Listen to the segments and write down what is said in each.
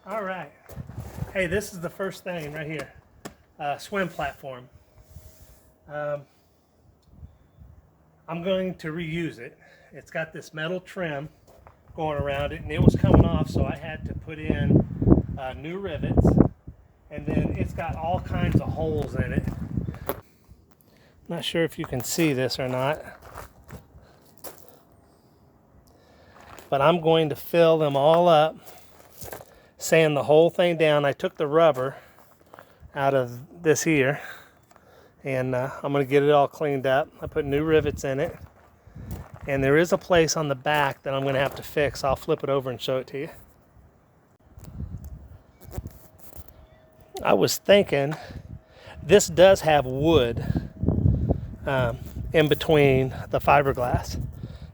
All right. Hey, this is the first thing right here. Swim platform. Um, I'm going to reuse it. It's got this metal trim going around it, and it was coming off, so I had to put in new rivets. And then it's got all kinds of holes in it. Not sure if you can see this or not, but I'm going to fill them all up, sand the whole thing down. I took the rubber out of this here, and I'm going to get it all cleaned up. I put new rivets in it, and there is a place on the back that I'm going to have to fix. I'll flip it over and show it to you. I was thinking this does have wood in between the fiberglass,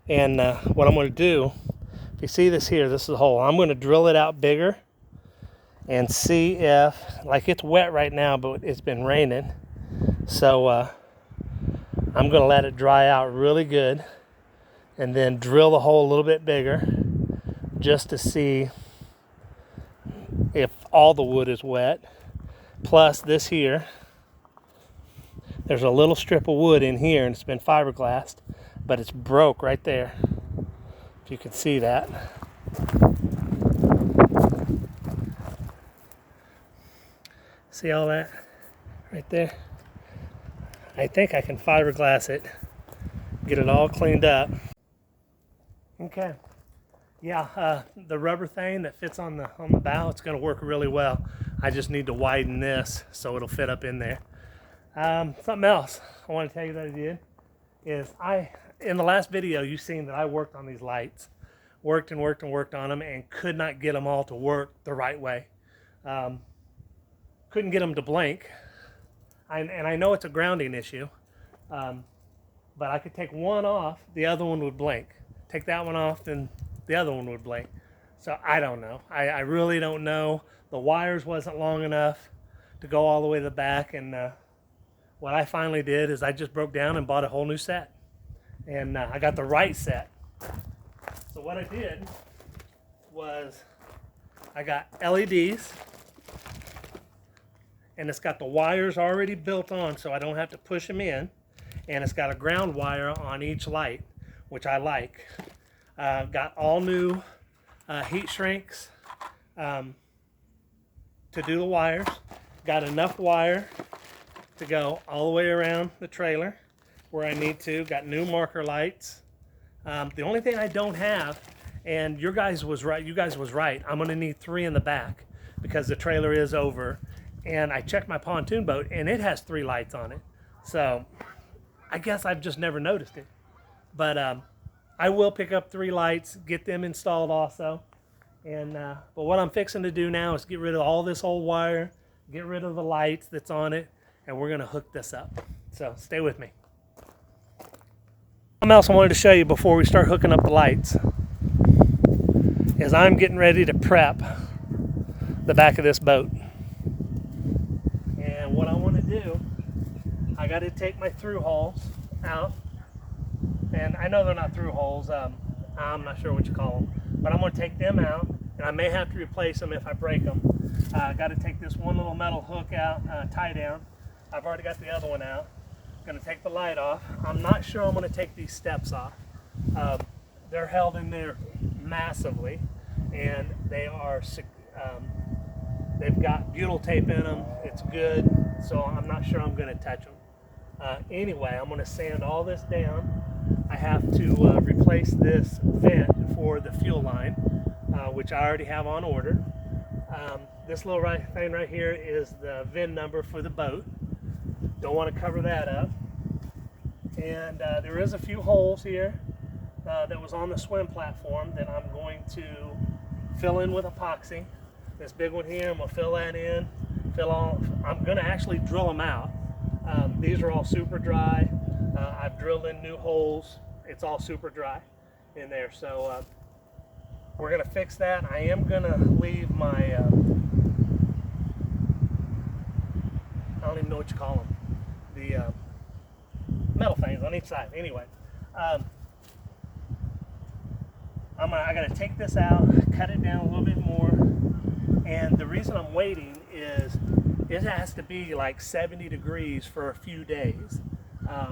and what I'm going to do, if you see this here, this is a hole. I'm going to drill it out bigger and see if, like, it's wet right now, but it's been raining, so I'm going to let it dry out really good and then drill the hole a little bit bigger just to see if all the wood is wet. Plus this here, there's a little strip of wood in here, and it's been fiberglassed, but it's broke right there, if you can see that. See all that right there? I think I can fiberglass it, get it all cleaned up. Okay, yeah, the rubber thing that fits on the bow, it's going to work really well. I just need to widen this so it'll fit up in there. Something else I want to tell you that I did is in the last video you've seen that I worked on these lights, worked on them, and could not get them all to work the right way. Couldn't get them to blink, and I know it's a grounding issue, but I could take one off, the other one would blink. Take that one off, then the other one would blink. So I don't know. I really don't know. The wires wasn't long enough to go all the way to the back, and what I finally did is I just broke down and bought a whole new set, and I got the right set. So what I did was I got LEDs, and it's got the wires already built on, so I don't have to push them in, and it's got a ground wire on each light, which I like. Got all new heat shrinks to do the wires. Got enough wire to go all the way around the trailer where I need to. Got new marker lights. The only thing I don't have, and you guys was right, I'm going to need 3 in the back because the trailer is over, and I checked my pontoon boat and it has 3 lights on it. So I guess I've just never noticed it, but I will pick up 3 lights, get them installed also. And but what I'm fixing to do now is get rid of all this old wire, get rid of the lights that's on it, and we're going to hook this up. So stay with me. Something else I wanted to show you before we start hooking up the lights is I'm getting ready to prep the back of this boat. And what I want to do, I got to take my through holes out. And I know they're not through holes. I'm not sure what you call them. But I'm going to take them out, and I may have to replace them if I break them. I got to take this one little metal hook out, tie down. I've already got the other one out. I'm going to take the light off. I'm not sure I'm going to take these steps off. They're held in there massively, and they are they've got butyl tape in them. It's good, so I'm not sure I'm going to touch them. Anyway, I'm going to sand all this down. I have to replace this vent for the fuel line, which I already have on order. This little thing right here is the VIN number for the boat. Don't want to cover that up. And there is a few holes here that was on the swim platform that I'm going to fill in with epoxy. This big one here, I'm going to fill that in. I'm going to actually drill them out. These are all super dry. I've drilled in new holes. It's all super dry in there. So we're going to fix that. I am going to leave my, I don't even know what you call them, the metal things on each side. Anyway, I got to take this out, cut it down a little bit more, and And the reason I'm waiting is it has to be like 70 degrees for a few days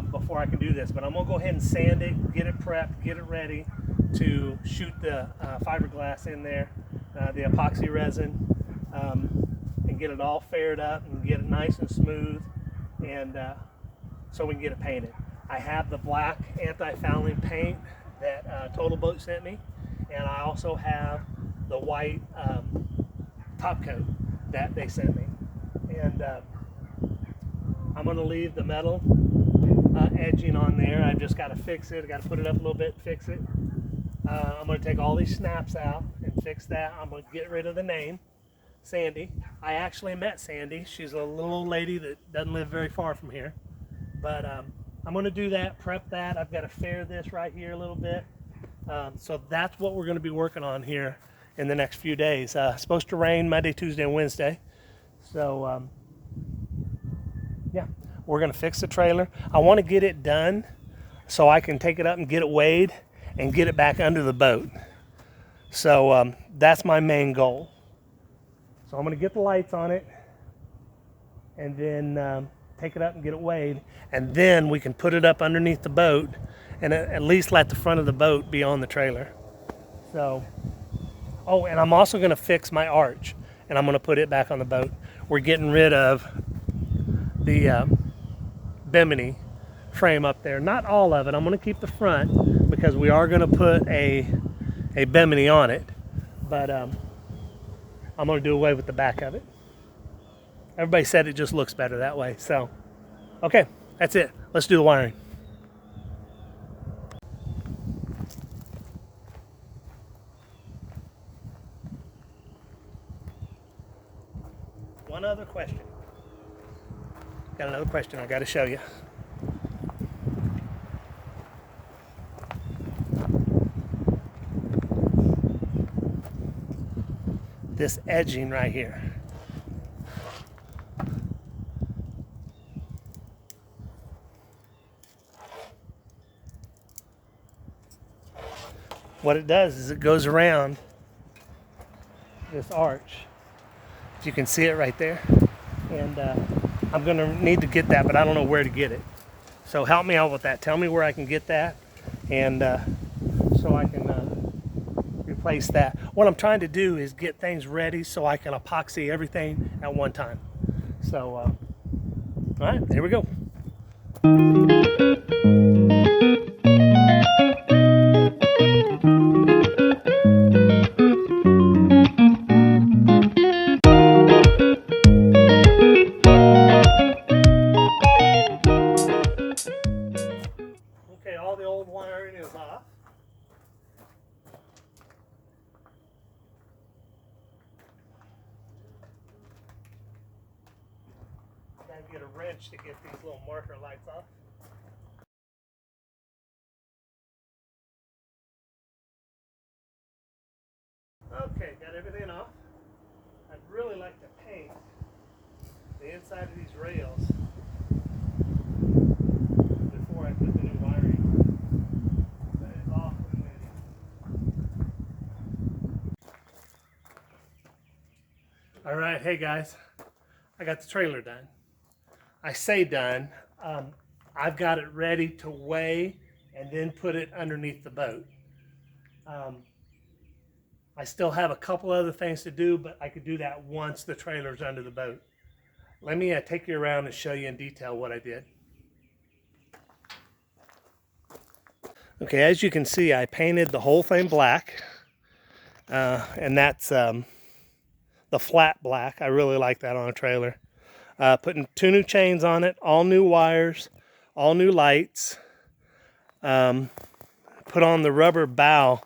before I can do this. But I'm gonna go ahead and sand it, get it prepped, get it ready to shoot the fiberglass in there, the epoxy resin, and get it all faired up and get it nice and smooth, and so we can get it painted. I have the black anti-fouling paint that Total Boat sent me, and I also have the white top coat that they sent me. And I'm going to leave the metal edging on there. I've just got to fix it. I got to put it up a little bit, fix it. I'm going to take all these snaps out and fix that. I'm going to get rid of the name, Sandy. I actually met Sandy. She's a little old lady that doesn't live very far from here. But I'm going to do that, prep that. I've got to fair this right here a little bit. So that's what we're going to be working on here in the next few days. It's supposed to rain Monday, Tuesday, and Wednesday. So yeah, we're going to fix the trailer. I want to get it done so I can take it up and get it weighed and get it back under the boat. So that's my main goal. So I'm going to get the lights on it and then take it up and get it weighed, and then we can put it up underneath the boat and at least let the front of the boat be on the trailer. So, oh, and I'm also going to fix my arch, and I'm going to put it back on the boat. We're getting rid of the Bimini frame up there. Not all of it. I'm going to keep the front because we are going to put a Bimini on it, but I'm going to do away with the back of it. Everybody said it just looks better that way. So, okay, that's it. Let's do the wiring. One other question. Got another question I got to show you. This edging right here. What it does is it goes around this arch. You can see it right there. And I'm going to need to get that, but I don't know where to get it. So help me out with that. Tell me where I can get that, and so I can replace that. What I'm trying to do is get things ready so I can epoxy everything at one time. So, all right, here we go. Okay, all the old wiring is off. Gotta get a wrench to get these little marker lights off. Okay, got everything off. I'd really like to paint the inside of these rails before I put the new wiring. But it's off and ready. All right, hey guys, I got the trailer done. I say done. I've got it ready to weigh and then put it underneath the boat. I still have a couple other things to do, but I could do that once the trailer's under the boat. Let me take you around and show you in detail what I did. Okay, as you can see, I painted the whole thing black, and that's the flat black. I really like that on a trailer. Putting 2 new chains on it, all new wires, all new lights. Put on the rubber bow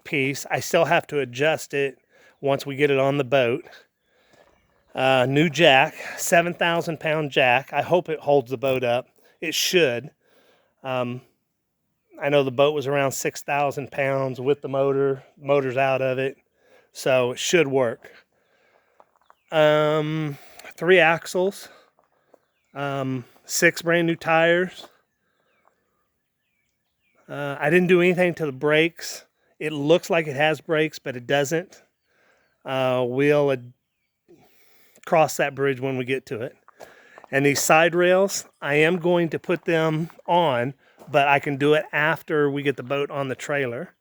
piece. I still have to adjust it once we get it on the boat. New jack, 7,000 pound jack. I hope it holds the boat up. It should. I know the boat was around 6,000 pounds with the motor's out of it, so it should work. 3 axles, 6 brand new tires. I didn't do anything to the brakes. It looks like it has brakes, but it doesn't. We'll cross that bridge when we get to it. And these side rails, I am going to put them on, but I can do it after we get the boat on the trailer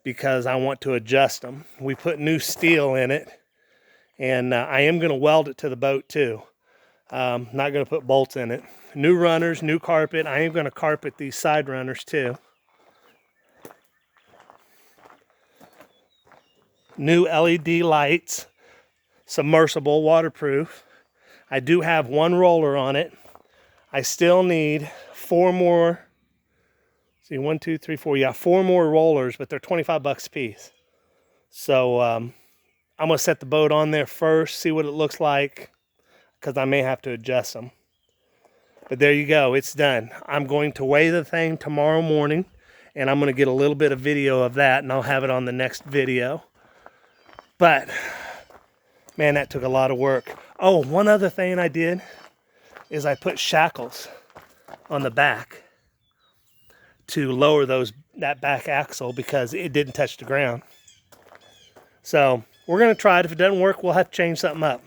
because I want to adjust them. We put new steel in it, and I am going to weld it to the boat too. Not going to put bolts in it. New runners, new carpet. I am going to carpet these side runners too. New LED lights, submersible, waterproof. I do have one roller on it. I still need 4 more. See, 1, 2, 3, 4. Yeah, 4 more rollers, but they're 25 bucks a piece. So I'm gonna set the boat on there first, see what it looks like, because I may have to adjust them. But there you go, it's done. I'm going to weigh the thing tomorrow morning, and I'm gonna get a little bit of video of that, and I'll have it on the next video. But man, that took a lot of work. Oh, one other thing I did is I put shackles on the back to lower that back axle because it didn't touch the ground. So we're gonna try it. If it doesn't work, we'll have to change something up.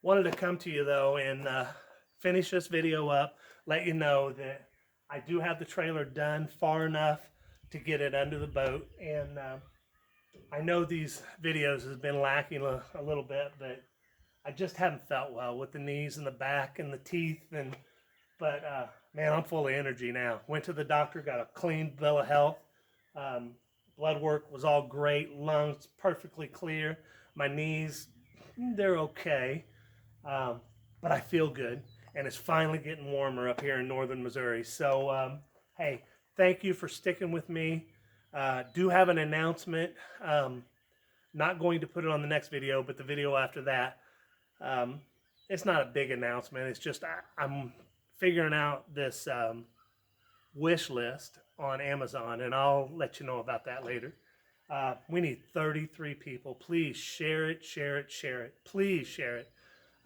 Wanted to come to you though and finish this video up, let you know that I do have the trailer done far enough to get it under the boat, and I know these videos has been lacking a little bit, but I just haven't felt well with the knees and the back and the teeth, but man, I'm full of energy now. Went to the doctor, got a clean bill of health. Blood work was all great, lungs perfectly clear. My knees, they're okay, but I feel good, and it's finally getting warmer up here in northern Missouri. So hey, thank you for sticking with me. Do have an announcement. Not going to put it on the next video, but the video after that. It's not a big announcement. It's just I'm figuring out this wish list on Amazon, and I'll let you know about that later. We need 33 people. Please share it, share it, share it. Please share it.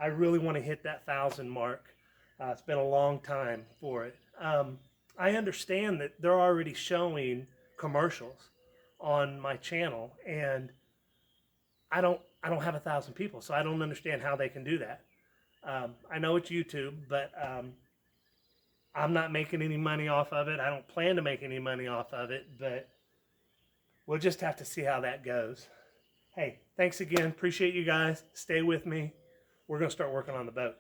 I really want to hit that 1,000 mark. It's been a long time for it. I understand that they're already showing commercials on my channel, and I don't have 1,000 people, so I don't understand how they can do that. I know it's YouTube, but I'm not making any money off of it. I don't plan to make any money off of it, but we'll just have to see how that goes. Hey, thanks again. Appreciate you guys. Stay with me. We're going to start working on the boat.